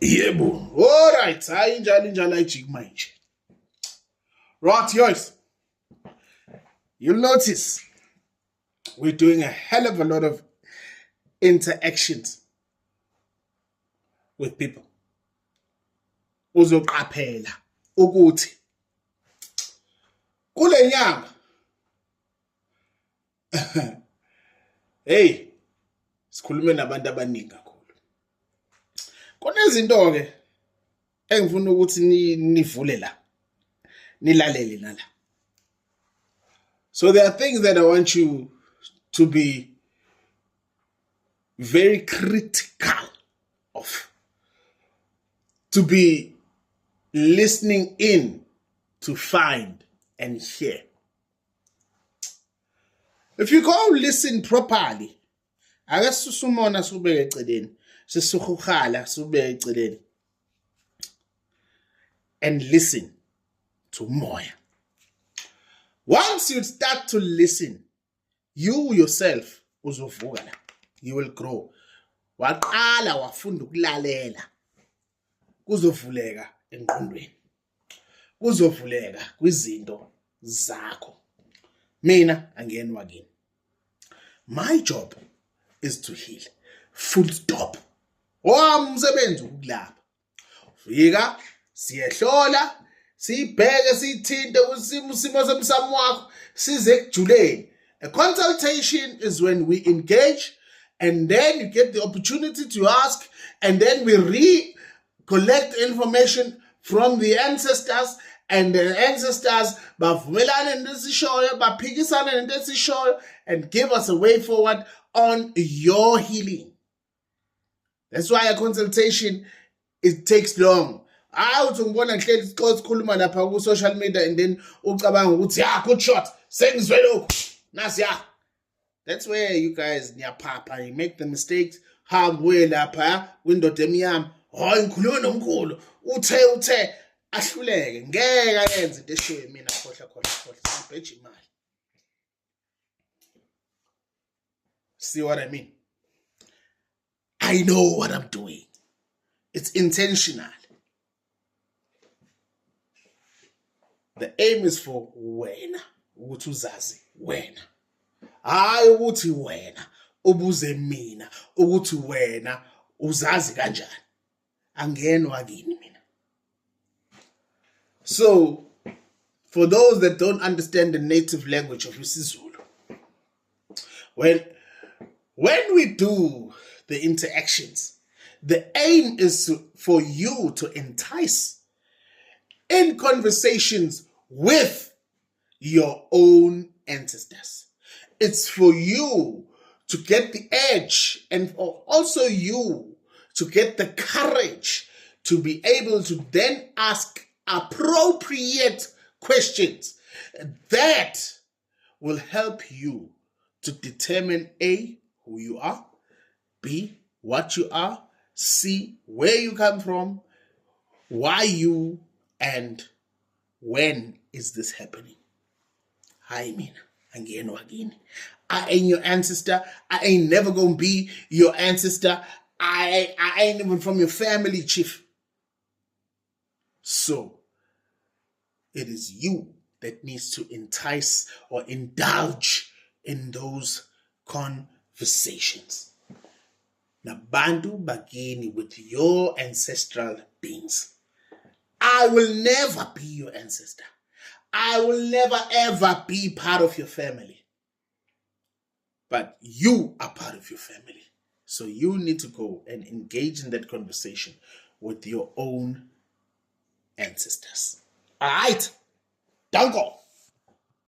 Yebo. All right. Hayi njalo ayijiki manje. Right, yours. You'll notice we're doing a hell of a lot of interactions with people. Uzoqaphela ukuthi kule nyanga hey sikhulume nabantu abaningi kakhulu. Kunezinto ke engifuna ukuthi nivule la nilalele nala. So there are things that I want you to be very critical of, to be listening in to find and hear. If you go listen properly, ake susumona subeke eceleni, sisukhukhala subeke eceleni, and listen to moya. Once you start to listen, you yourself uzovuka la. You will grow. Waqala wafunda ukulalela. Kuzovuleka engqondweni. Kuzovuleka kwizinto zakho. Mina angenwa kini. My job is to heal. Full stop. Umsebenzi ukulapha. Fika siyehlola, sibheke sithinte usimo semsamo wakho size ekujuleni. A consultation is when we engage and then you get the opportunity to ask and then we collect information from the ancestors and the ancestors bavumelana nento esishoyo baphikisana nento esishoyo and give us a way forward on your healing. That's why a consultation it takes long. Uthi ngibona ngihleli sikhuluma lapha ku social media and then ucabanga ukuthi good shot sengizwe lokho nasi ya. That's where you guys niyapapa, you make the mistakes. Hambuye lapha kwindoda emnyama hayi ngikhuluma nomkhulu uthe ahluleke ngeke ayenze into eshiwe mina khohla sibheje imali. See what I mean? I know what I'm doing. It's intentional. The aim is for wena ukuthi uzazi wena. Hayi ukuthi wena ubuze mina ukuthi wena uzazi kanjani. Angenwa kini mina. So for those that don't understand the native language of isiZulu, when we do the interactions, the aim is for you to entice in conversations with your own ancestors. It's for you to get the edge and also you to get the courage to be able to then ask appropriate questions that will help you to determine A, who you are, B, what you are, C, where you come from, why you, and when is this happening? Hi, mina. Angenwa kini. I ain't your ancestor. I ain't never gonna be your ancestor. I ain't even from your family, chief. So, it is you that needs to entice or indulge in those conversations. Nabantu bagini with your ancestral beings. I will never be your ancestor. I will never ever be part of your family. But you are part of your family. So you need to go and engage in that conversation with your own ancestors. All right? Danko.